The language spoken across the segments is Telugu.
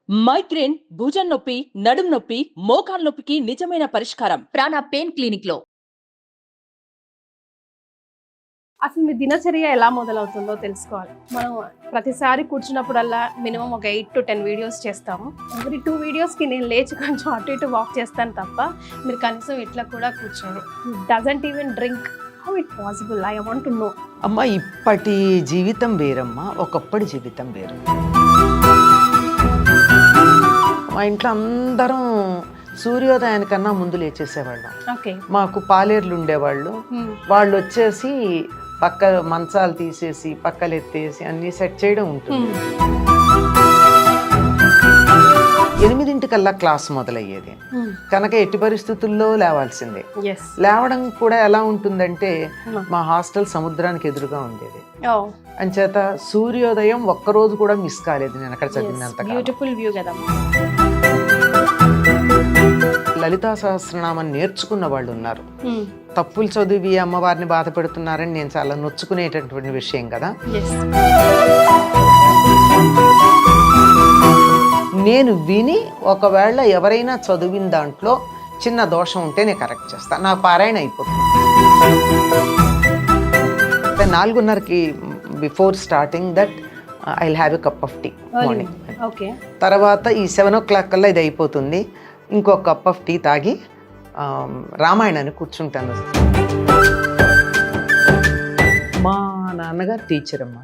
మైగ్రేన్, భుజం నొప్పి, నడుం నొప్పి, మోకాలు నొప్పికి నిజమైన పరిష్కారం ప్రాణ పెయిన్ క్లినిక్ లో. అసలు మీ దినచర్య ఎలా మొదలవుతుందో తెలుసుకోవాలి. మనం ప్రతిసారి కూర్చున్నప్పుడల్లా మినిమం ఒక 8 to 10 వీడియోస్ చేస్తాము. ఎవ్రీ 2 వీడియోస్కి నేను లేచి కొంచెం అటు ఇటు వాక్ చేస్తాను తప్ప మీరు కనీసం ఇట్లా కూడా కూర్చోరు. Doesn't even drink. How it possible? I want to know. అమ్మ, ఇప్పటి జీవితం వేరమ్మా, ఒకప్పటి జీవితం వేరు. మా ఇంట్లో అందరం సూర్యోదయానికన్నా ముందు లేచేసేవాళ్ళం. ఓకే. మాకు పాలేర్లు ఉండేవాళ్ళు. వాళ్ళు వచ్చేసి పక్క మంచాలు తీసేసి పక్కలు ఎత్తేసి అన్ని సెట్ చేయడం ఉంటుంది. 8 క్లాస్ మొదలయ్యేది కనుక ఎట్టి పరిస్థితుల్లో లేవాల్సిందే. లేవడం కూడా ఎలా ఉంటుందంటే మా హాస్టల్ సముద్రానికి ఎదురుగా ఉండేది. అంచేత సూర్యోదయం ఒక్కరోజు కూడా మిస్ కాలేదు నేను అక్కడ చదివినంత. బ్యూటిఫుల్ వ్యూ కదా. లలితా సహస్రనామం నేర్చుకున్న వాళ్ళు ఉన్నారు. తప్పులు చదివి అమ్మవారిని బాధ పెడుతున్నారని నేను చాలా నొచ్చుకునేటటువంటి విషయం కదా. నేను విని ఒకవేళ ఎవరైనా చదివిన దాంట్లో చిన్న దోషం ఉంటే నేను కరెక్ట్ చేస్తాను. నా పారాయణ అయిపోతుంది. 4:30కి before starting that I will have a cup of tea morning. తర్వాత ఈ 7 o'clock కల్లా ఇది అయిపోతుంది. ఇంకో కప్ ఆఫ్ టీ తాగి రామాయణాన్ని కూర్చుంటాను. మా నాన్నగారు టీచర్ అమ్మా.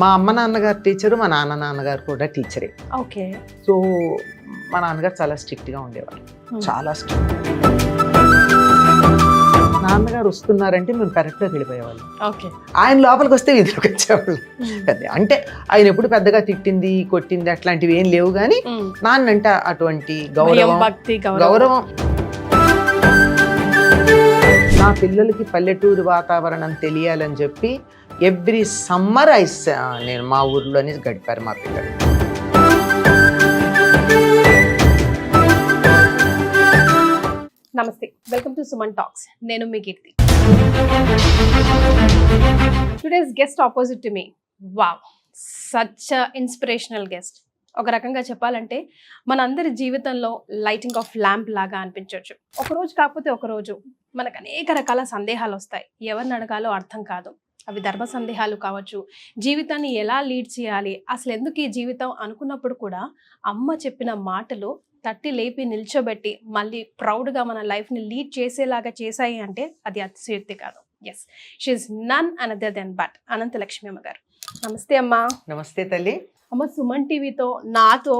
మా అమ్మ నాన్నగారు టీచరు, మా నాన్నగారు కూడా టీచరే. ఓకే. సో మా నాన్నగారు చాలా స్ట్రిక్ట్గా ఉండేవారు, చాలా స్ట్రిక్ట్. నాన్నగారు వస్తున్నారంటే మేము పెరట్లోకి వెళ్ళిపోయేవాళ్ళం. ఆయన లోపలికి వస్తే వీధిలోకి వచ్చేవాళ్ళు. అంటే ఆయన ఎప్పుడు పెద్దగా తిట్టింది కొట్టింది అట్లాంటివి ఏం లేవు, కానీ నాన్నంటే అటువంటి గౌరవం. నా పిల్లలకి పల్లెటూరు వాతావరణం తెలియాలని చెప్పి ఎవ్రీ సమ్మర్ నేను మా ఊర్లోనే గడిపారు మా పిల్లలు. నమస్తే, వెల్కమ్ టు సుమన్ టాక్స్. నేను మీ Keerthi. Today's guest opposite to me. Wow, such inspirational guest. ఒక రకంగా చెప్పాలంటే మనందరి జీవితంలో లైటింగ్ ఆఫ్ ల్యాంప్ లాగా అనిపించవచ్చు. ఒకరోజు కాకపోతే ఒకరోజు మనకు అనేక రకాల సందేహాలు వస్తాయి. ఎవరిని అడగాలో అర్థం కాదు. అవి ధర్మ సందేహాలు కావచ్చు, జీవితాన్ని ఎలా లీడ్ చేయాలి, అసలు ఎందుకు ఈ జీవితం అనుకున్నప్పుడు కూడా అమ్మ చెప్పిన మాటలు తట్టి లేపి నిల్చోబెట్టి మళ్ళీ ప్రౌడ్గా మన లైఫ్ని లీడ్ చేసేలాగా చేశాయి అంటే అది అతిశయోక్తి కాదు. Yes, she is none another than but Anantalakshmi అమ్మ గారు. నమస్తే అమ్మా. నమస్తే తల్లి. అమ్మ, సుమన్ టీవీతో నాతో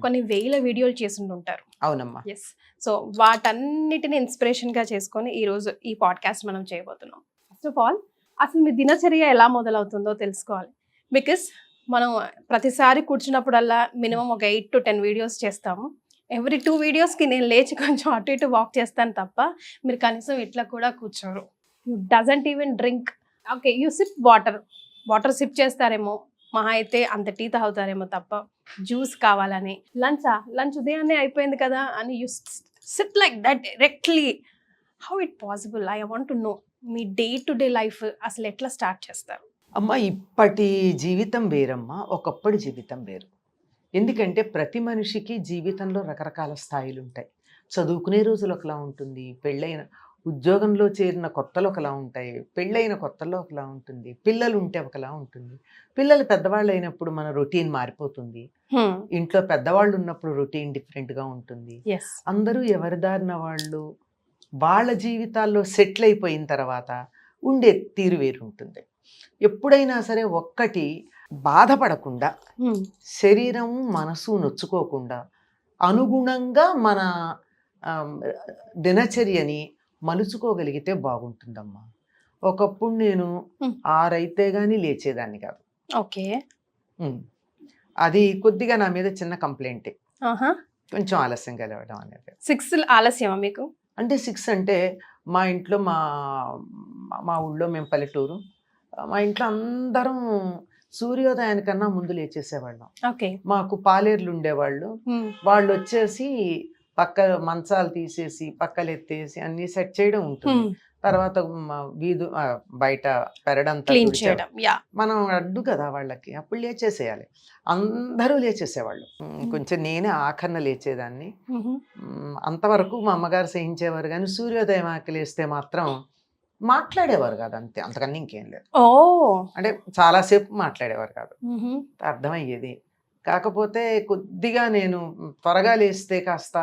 కొన్ని వేల వీడియోలు చేస్తుంటారు. అవునమ్మా. ఎస్. సో వాటన్నిటిని ఇన్స్పిరేషన్గా చేసుకొని ఈరోజు ఈ పాడ్కాస్ట్ మనం చేయబోతున్నాం. ఫస్ట్ ఆఫ్ ఆల్, అసలు మీ దినచర్య ఎలా మొదలవుతుందో తెలుసుకోవాలి. బికాస్ మనం ప్రతిసారి కూర్చున్నప్పుడల్లా మినిమం ఒక 8 to 10 వీడియోస్ చేస్తాము. ఎవ్రీ 2 వీడియోస్కి నేను లేచి కొంచెం అటు ఇటు వాక్ చేస్తాను తప్ప మీరు కనీసం ఇట్లా కూడా కూర్చోరు. You doesn't even drink. Okay, you sip water sip చేస్తారేమో, మహా అయితే అంత టీ తాగుతారేమో తప్ప జ్యూస్ కావాలని. లంచ్ ఉదయాన్నే అయిపోయింది కదా అని you SIT like that directly. How it possible? I want to no. Me day to day life అసలు ఎట్లా స్టార్ట్ చేస్తారు? అమ్మ, ఇప్పటి జీవితం వేరమ్మా, ఒకప్పటి జీవితం వేరు. ఎందుకంటే ప్రతి మనిషికి జీవితంలో రకరకాల స్థాయిలు ఉంటాయి. చదువుకునే రోజులు ఒకలా ఉంటుంది, పెళ్ళైన ఉద్యోగంలో చేరిన కొత్తలో ఒకలా ఉంటాయి, పెళ్ళైన కొత్తలో ఒకలా ఉంటుంది, పిల్లలు ఉంటే ఒకలా ఉంటుంది. పిల్లలు పెద్దవాళ్ళు అయినప్పుడు మన రొటీన్ మారిపోతుంది. ఇంట్లో పెద్దవాళ్ళు ఉన్నప్పుడు రొటీన్ డిఫరెంట్గా ఉంటుంది. అందరూ ఎవరి దారిన వాళ్ళు వాళ్ళ జీవితాల్లో సెటిల్ అయిపోయిన తర్వాత ఉండే తీరు వేరు ఉంటుంది. ఎప్పుడైనా సరే ఒక్కటి బాధపడకుండా, శరీరం మనసు నొచ్చుకోకుండా అనుగుణంగా మన దినచర్యని మలుచుకోగలిగితే బాగుంటుందమ్మా. ఒకప్పుడు నేను 6 అయితే కానీ లేచేదాన్ని కాదు. ఓకే. అది కొద్దిగా నా మీద చిన్న కంప్లైంటే, కొంచెం ఆలస్యంగా లేవడం అనేది. 6 ఆలస్యమా మీకు? అంటే 6 అంటే మా ఇంట్లో మా ఊళ్ళో మేము పల్లెటూరు, మా ఇంట్లో అందరం సూర్యోదయానికన్నా ముందు లేచేసేవాళ్ళం. మాకు పాలేర్లు ఉండేవాళ్ళు. వాళ్ళు వచ్చేసి పక్క మంచాలు తీసేసి పక్కలు ఎత్తేసి అన్ని సెట్ చేయడం ఉంటుంది. తర్వాత బయట పెరడంతా క్లీన్ తుడిచాం. చేయడం. యా. మనం అడ్డు కదా వాళ్ళకి, అప్పుడు లేచేసేయాలి. అందరూ లేచేసేవాళ్ళు. కొంచెం నేనే ఆఖరణ లేచేదాన్ని. అంతవరకు మా అమ్మగారు సహించేవారు, కానీ సూర్యోదయం ఆకలేస్తే మాత్రం మాట్లాడేవారు కాదు, అంతే, అంతకన్నా ఇంకేం లేదు. ఓ. అంటే చాలాసేపు మాట్లాడేవారు కాదు, అర్థమయ్యేది. కాకపోతే కొద్దిగా నేను త్వరగా లేస్తే కాస్త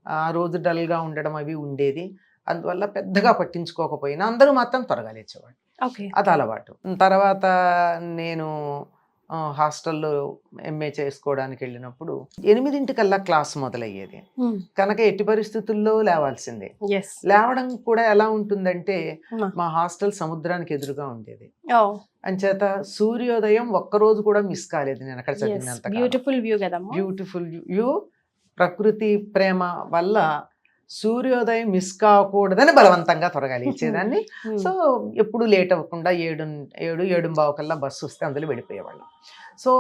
ఆ రోజు డల్గా ఉండడం అవి ఉండేది. అందువల్ల పెద్దగా పట్టించుకోకపోయినా అందరూ మాత్రం త్వరగా లేచేవాడు. ఓకే. అది అలవాటు. తర్వాత నేను హాస్టల్లో ఎంఏ చేసుకోవడానికి వెళ్ళినప్పుడు 8 క్లాస్ మొదలయ్యేది కనుక ఎట్టి పరిస్థితుల్లో లేవాల్సిందే. ఎస్. లేవడం కూడా ఎలా ఉంటుందంటే మా హాస్టల్ సముద్రానికి ఎదురుగా ఉండేది. అంచేత సూర్యోదయం ఒక్కరోజు కూడా మిస్ కాలేదు నేను అక్కడ చదివినంత. బ్యూటిఫుల్ వ్యూ కదమ్మా. Beautiful view. ప్రకృతి ప్రేమ వల్ల సూర్యోదయం మిస్ కాకూడదని బలవంతంగా త్వరగా లేచేదాన్ని. సో ఎప్పుడు లేట్ అవ్వకుండా 7:15 కల్లా బస్సు వస్తే అందులో వెళ్ళిపోయేవాళ్ళం. సో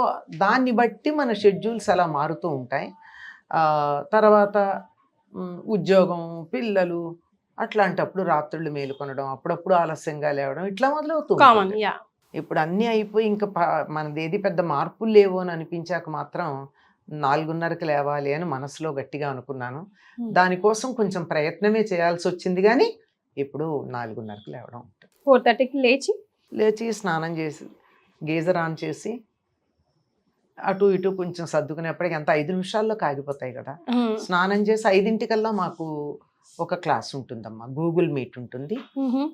దాన్ని బట్టి మన షెడ్యూల్స్ అలా మారుతూ ఉంటాయి. తర్వాత ఉద్యోగం, పిల్లలు, అట్లాంటప్పుడు రాత్రుళ్ళు మేలుకొనడం, అప్పుడప్పుడు ఆలస్యంగా లేవడం, ఇట్లా మొదలవుతూ ఉంటుంది. ఇప్పుడు అన్నీ అయిపోయి ఇంకా మనది ఏది పెద్ద మార్పులు లేవు అని అనిపించాక మాత్రం 4:30కి లేవాలి అని మనసులో గట్టిగా అనుకున్నాను. దానికోసం కొంచెం ప్రయత్నమే చేయాల్సి వచ్చింది, కానీ ఇప్పుడు 4:30కి లేవడం. 4:30కి లేచి స్నానం చేసి గీజర్ ఆన్ చేసి అటు ఇటు కొంచెం సర్దుకునేప్పటికి అంత 5 నిమిషాల్లో కాగిపోతాయి కదా. స్నానం చేసి 5 మాకు ఒక క్లాస్ ఉంటుందమ్మా, గూగుల్ మీట్ ఉంటుంది,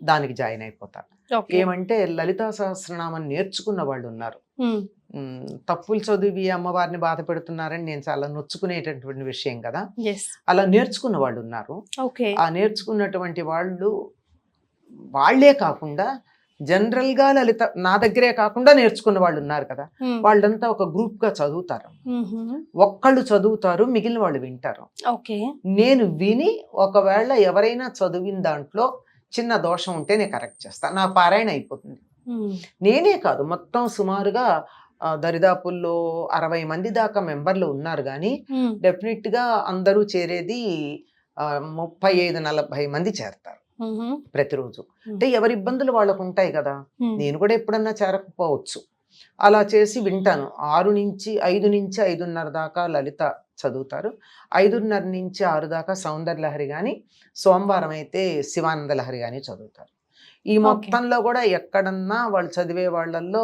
దానికి జాయిన్ అయిపోతా. ఏమంటే లలితా సహస్రనామం నేర్చుకున్న వాళ్ళు ఉన్నారు, తప్పులు చదివి అమ్మవారిని బాధ పెడుతున్నారని నేను చాలా నొచ్చుకునేటటువంటి విషయం కదా. అలా నేర్చుకున్న వాళ్ళు ఉన్నారు. ఆ నేర్చుకున్నటువంటి వాళ్ళే కాకుండా జనరల్ గా లలిత నా దగ్గరే కాకుండా నేర్చుకున్న వాళ్ళు ఉన్నారు కదా, వాళ్ళంతా ఒక గ్రూప్ గా చదువుతారు. ఒక్కళ్ళు చదువుతారు, మిగిలిన వాళ్ళు వింటారు. నేను విని ఒకవేళ ఎవరైనా చదివిన దాంట్లో చిన్న దోషం ఉంటే నేను కరెక్ట్ చేస్తాను, నా పారాయణ అయిపోతుంది. నేనే కాదు, మొత్తం సుమారుగా దరిదాపుల్లో 60 మంది దాకా మెంబర్లు ఉన్నారు, కానీ డెఫినెట్ గా అందరూ చేరేది 35-40 మంది చేరతారు ప్రతిరోజు. అంటే ఎవరి ఇబ్బందులు వాళ్ళకు ఉంటాయి కదా, నేను కూడా ఎప్పుడన్నా చేరకపోవచ్చు. అలా చేసి వింటాను. 5 నుంచి 5:30 దాకా లలిత చదువుతారు, 5:30 నుంచి 6 దాకా సౌందర్య లహరి కానీ, సోమవారం అయితే శివానంద లహరి కానీ చదువుతారు. ఈ మొత్తంలో కూడా ఎక్కడన్నా వాళ్ళు చదివే వాళ్ళల్లో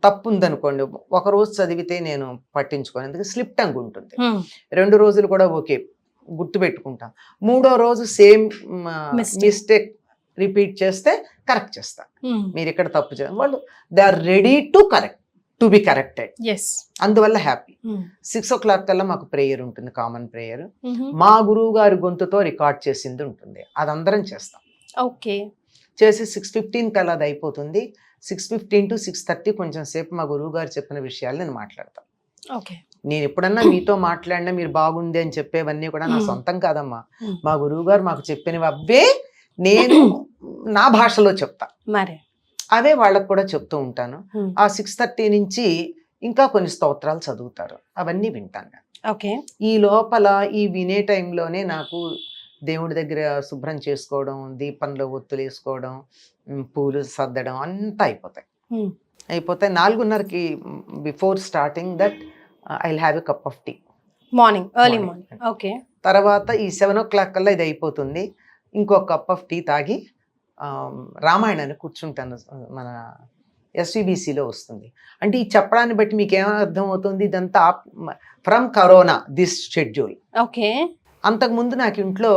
తప్పు ఉందనుకోండి, ఒకరోజు చదివితే నేను పట్టించుకోను, ఎందుకంటే స్లిప్ టంగ్ ఉంటుంది. 2 రోజులు కూడా ఓకే గుర్తు పెట్టుకుంటాం, 3వ రోజు సేమ్ మిస్టేక్ రిపీట్ చేస్తే కరెక్ట్ చేస్తా. మీరు ఇక్కడ తప్పు చేయాలి, వాళ్ళు they are ready to be corrected. అందువల్ల హ్యాపీ. 6 o'clock కల్లా మాకు ప్రేయర్ ఉంటుంది, కామన్ ప్రేయర్. మా గురువు గారి గొంతుతో రికార్డ్ చేసింది ఉంటుంది, అది అందరం చేస్తాం. చేసి 6:15 కల్లా అది అయిపోతుంది. 6:15 to 6:30 కొంచెం సేపు మా గురువు గారు చెప్పిన విషయాలు నేను మాట్లాడతాను. నేను ఎప్పుడన్నా మీతో మాట్లాడినా మీరు బాగుంది అని చెప్పేవన్నీ కూడా నా సొంతం కాదమ్మా, మా గురువు గారు మాకు చెప్పినవి అవే నేను నా భాషలో చెప్తా, అవే వాళ్ళకు కూడా చెప్తూ ఉంటాను. ఆ 6:30 నుంచి ఇంకా కొన్ని స్తోత్రాలు చదువుతారు, అవన్నీ వింటాను. ఈ లోపల ఈ వినే టైంలోనే నాకు దేవుడి దగ్గర శుభ్రం చేసుకోవడం, దీపంలో ఒత్తులు వేసుకోవడం, పూలు సర్దడం అంతా అయిపోతాయి. 4:30కి before starting that I will have a cup of tea morning, early morning. తర్వాత ఈ 7 o'clock కల్లా ఇది అయిపోతుంది. ఇంకో కప్ ఆఫ్ టీ తాగి రామాయణాన్ని కూర్చుంటాను. మన SVBCలో వస్తుంది. అంటే ఈ చెప్పడాన్ని బట్టి మీకు ఏమైనా అర్థం అవుతుంది, ఇదంతా ఫ్రమ్ కరోనా దిస్ షెడ్యూల్. అంతకుముందు నాకు ఇంట్లో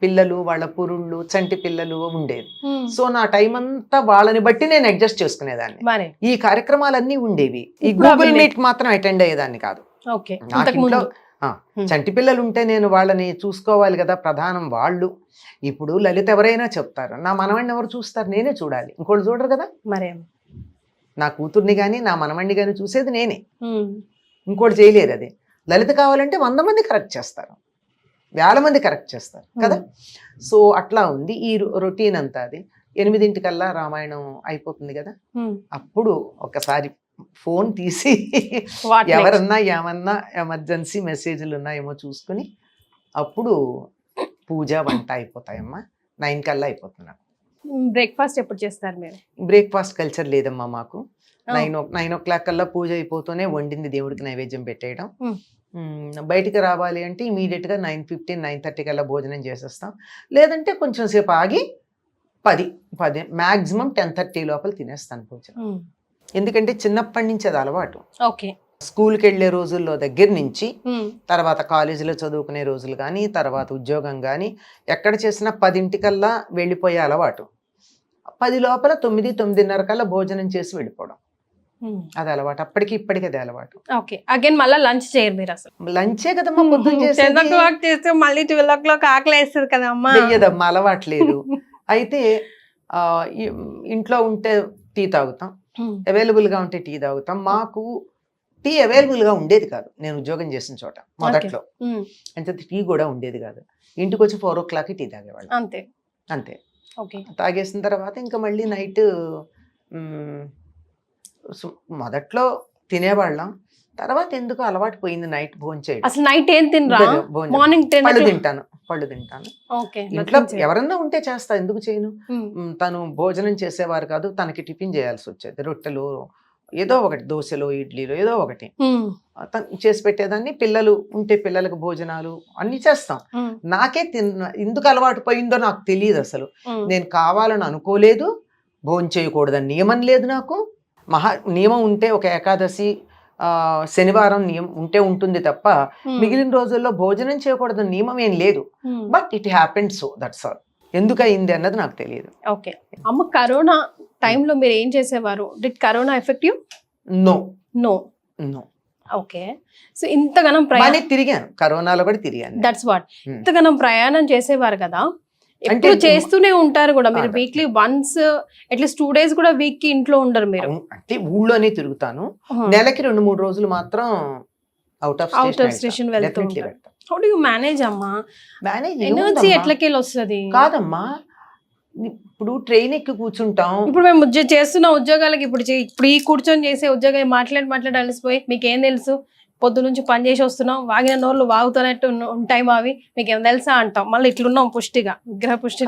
పిల్లలు, వాళ్ళ పురుళ్ళు, చంటి పిల్లలు ఉండేది. సో నా టైం అంతా వాళ్ళని బట్టి నేను అడ్జస్ట్ చేసుకునేదాన్ని. ఈ కార్యక్రమాలన్నీ ఉండేవి, ఈ గూగుల్ మీట్ మాత్రం అటెండ్ అయ్యేదాన్ని కాదు. నాకు ఇంట్లో చంటి పిల్లలు ఉంటే నేను వాళ్ళని చూసుకోవాలి కదా, ప్రధానం వాళ్ళు. ఇప్పుడు లలిత ఎవరైనా చెప్తారు, నా మనవణ్ణి ఎవరు చూస్తారు, నేనే చూడాలి, ఇంకోళ్ళు చూడరు కదా. నా కూతుర్ని కానీ నా మనవణ్ణి కానీ చూసేది నేనే, ఇంకోటి చేయలేరు. అది లలిత కావాలంటే 100 మంది కరెక్ట్ చేస్తారు, 1000 మంది కరెక్ట్ చేస్తారు కదా. సో అట్లా ఉంది ఈ రొటీన్ అంతా. అది 8 కల్లా రామాయణం అయిపోతుంది కదా, అప్పుడు ఒకసారి ఫోన్ తీసి ఎవరన్నా ఏమన్నా ఎమర్జెన్సీ మెసేజ్లు ఉన్నాయేమో చూసుకుని అప్పుడు పూజ వంట అయిపోతాయమ్మా. 9 కల్లా అయిపోతుంది. బ్రేక్ఫాస్ట్ ఎప్పుడు చేస్తారు మీరు? బ్రేక్ఫాస్ట్ కల్చర్ లేదమ్మా మాకు. Oh. 9 కల్లా పూజ అయిపోతూనే వండింది దేవుడికి నైవేద్యం పెట్టేయడం. Hmm. బయటికి రావాలి అంటే ఇమీడియట్గా 9:15, 9:30 కల్లా భోజనం చేసేస్తాం. లేదంటే కొంచెం సేపు ఆగి 10 మ్యాక్సిమం 10:30 లోపల తినేస్తాను భోజనం. ఎందుకంటే చిన్నప్పటి నుంచి అది అలవాటు. ఓకే. స్కూల్కి వెళ్ళే రోజుల్లో దగ్గర నుంచి, తర్వాత కాలేజీలో చదువుకునే రోజులు కానీ, తర్వాత ఉద్యోగం కానీ, ఎక్కడ చేసినా 10 కల్లా వెళ్ళిపోయే అలవాటు. 10 లోపల 9, 9:30 కల్లా భోజనం చేసి వెళ్ళిపోవడం అది అలవాటు. అప్పటికి ఇప్పటికి అది అలవాటు. ఓకే. అగైన్ మళ్ళీ లంచ్ చేయరు మీరు అసలు? లంచే కదమ్మా పొద్దున్న 10 చేసేది. o'clock చేస్తే మళ్ళీ 12 o'clock ఆకలి వేస్తుంది కదా అమ్మా. వెయ్యదమ్మా, అలవాట్లేదు. అయితే ఇంట్లో ఉంటే టీ తాగుతాం, అవైలబుల్గా ఉంటే టీ తాగుతాం. మాకు టీ అవైలబుల్గా ఉండేది కాదు నేను ఉద్యోగం చేసిన చోట మొదట్లో. అంటే టీ కూడా ఉండేది కాదు. ఇంటికి వచ్చి 4 o'clock టీ తాగేవాళ్ళు అంతే అంతే. ఓకే. తాగేసిన తర్వాత ఇంకా మళ్ళీ నైట్ మొదట్లో తినేవాళ్ళం, తర్వాత ఎందుకు అలవాటు పోయింది నైట్ భోంచేయడం. అసలు నైట్ ఏం తినరా? మార్నింగ్ 10 పళ్ళు తింటాను. ఓకే. ఇంట్లో ఎవరన్నా ఉంటే చేస్తా, ఎందుకు చేయను. తను భోజనం చేసేవారు కాదు, తనకి టిఫిన్ చేయాల్సి వచ్చేది. రొట్టెలు ఏదో ఒకటి, దోశలో ఇడ్లీలో ఏదో ఒకటి తను చేసి పెట్టేదాన్ని. పిల్లలు ఉంటే పిల్లలకు భోజనాలు అన్ని చేస్తాం. నాకే ఎందుకు అలవాటు పోయిందో నాకు తెలియదు అసలు. నేను కావాలని అనుకోలేదు, భోజనం చేయకూడదని నియమం లేదు నాకు. నియమం ఉంటే ఒక ఏకాదశి శనివారం నియమం ఉంటే ఉంటుంది తప్ప మిగిలిన రోజుల్లో భోజనం చేయకూడదని నియమం ఏం లేదు. But it happened, so that's all. ఎందుకు అయింది అన్నది నాకు తెలియదు. ఓకే. అమ్మ, కరోనా టైంలో మీరు ఏం చేసేవారు? Did corona effect you? No no no. Okay. So ఇంతగానం తిరిగాను, కరోనాలో కూడా తిరిగాను. That's what. ఇంతగానం ప్రయాణం చేసేవారు కదా, ఎప్పుడు చేస్తూనే ఉంటారు కూడా మీరు. వీక్లీ వన్స్ అట్లీస్ట్ 2 days కూడా వీక్ కి ఇంట్లో ఉండరు మీరు? అంటే ఊళ్ళోనే తిరుగుతాను. నెలకి 2-3 రోజులు మాత్రం అవుట్ ఆఫ్ స్టేషన్ వెళ్తాను. హౌ డు యు మేనేజ్ అమ్మా? ఎనర్జీ ఎట్లకెళ్ళి వస్తుంది? కాదమ్మా, ఇప్పుడు ట్రైన్ ఎక్కి కూర్చుంటాం. ఇప్పుడు మేము చేస్తున్న ఉద్యోగాలకి ఇప్పుడు ఈ కూర్చొని చేసే ఉద్యోగం మాట్లాడి అలసిపోయి మీకేం తెలుసు, పొద్దు నుంచి పని చేసి వస్తున్నాం, వాగిన నోళ్ళు వాగుతున్నట్టు ఉంటాయి మావి, మీకేం తెలుసా అంటాం. మళ్ళీ ఇట్లున్నాం పుష్టిగా, విగ్రహ పుష్టి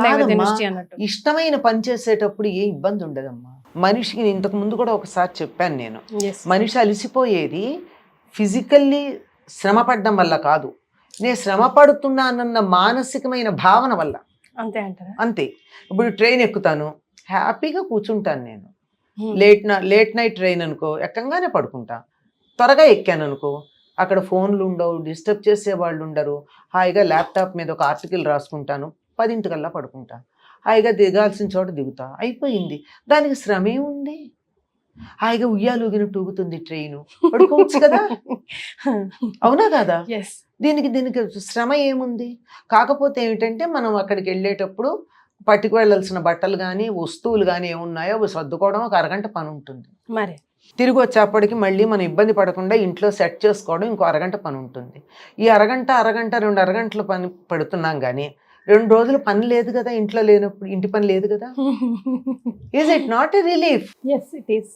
అన్నట్టు. ఇష్టమైన పని చేసేటప్పుడు ఏ ఇబ్బంది ఉండదమ్మా. మనిషికి ఇంతకు ముందు కూడా ఒకసారి చెప్పాను నేను, మనిషి అలసిపోయేది ఫిజికల్లీ శ్రమ పడడం వల్ల కాదు, నేను శ్రమ పడుతున్నానన్న మానసికమైన భావన వల్ల. అంతే అంటారా? అంతే. ఇప్పుడు ట్రైన్ ఎక్కుతాను, హ్యాపీగా కూర్చుంటాను నేను. లేట్ నైట్ ట్రైన్ అనుకో, ఎక్కంగానే పడుకుంటా. త్వరగా ఎక్కాను అనుకో, అక్కడ ఫోన్లు ఉండవు, డిస్టర్బ్ చేసే వాళ్ళు ఉండరు. హాయిగా ల్యాప్టాప్ మీద ఒక ఆర్టికల్ రాసుకుంటాను, 10 కల్లా పడుకుంటా. హాయిగా దిగాల్సిన చోట దిగుతా, అయిపోయింది. దానికి శ్రమ ఏముంది? హాయిగా ఉయ్యాలుగినట్టు ఊగుతుంది ట్రైను, పడుకోవచ్చు కదా. అవునా కదా? దీనికి శ్రమ ఏముంది? కాకపోతే ఏమిటంటే మనం అక్కడికి వెళ్ళేటప్పుడు పట్టుకు వెళ్ళాల్సిన బట్టలు కానీ వస్తువులు కానీ ఏమున్నాయో అవి సర్దుకోవడం ఒక అరగంట పని ఉంటుంది. మరి తిరిగి వచ్చేప్పటికి మళ్ళీ మనం ఇబ్బంది పడకుండా ఇంట్లో సెట్ చేసుకోవడం ఇంకో అరగంట పని ఉంటుంది. ఈ అరగంట 2 అరగంటలు పని పడుతున్నాం కానీ 2 రోజులు పని లేదు కదా, ఇంట్లో లేనప్పుడు ఇంటి పని లేదు కదా. Is it not a relief? yes it is.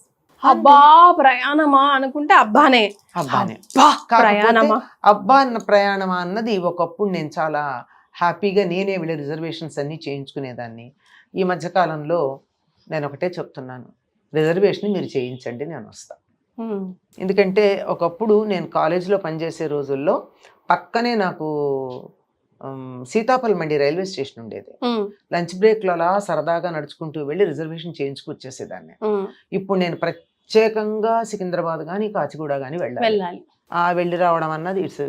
అబ్బా ప్రయాణమా అనుకుంటే అబ్బానే ప్రయాణమా, అబ్బా అన్న ప్రయాణమా అన్నది ఒకప్పుడు నేను చాలా హ్యాపీగా నేనే వీళ్ళ రిజర్వేషన్స్ అన్నీ చేయించుకునేదాన్ని. ఈ మధ్యకాలంలో నేను ఒకటే చెప్తున్నాను, రిజర్వేషన్ మీరు చేయించండి, నేను వస్తాను. ఎందుకంటే ఒకప్పుడు నేను కాలేజీలో పనిచేసే రోజుల్లో పక్కనే నాకు సీతాఫల్ మండి రైల్వే స్టేషన్ ఉండేది. లంచ్ బ్రేక్లో అలా సరదాగా నడుచుకుంటూ వెళ్ళి రిజర్వేషన్ చేయించుకొచ్చేసేదాన్ని. ఇప్పుడు నేను ప్రత్యేకంగా సికింద్రాబాద్ కానీ కాచిగూడ కానీ వెళ్ళాలి. వెళ్ళి రావడం అన్నది ఇట్స్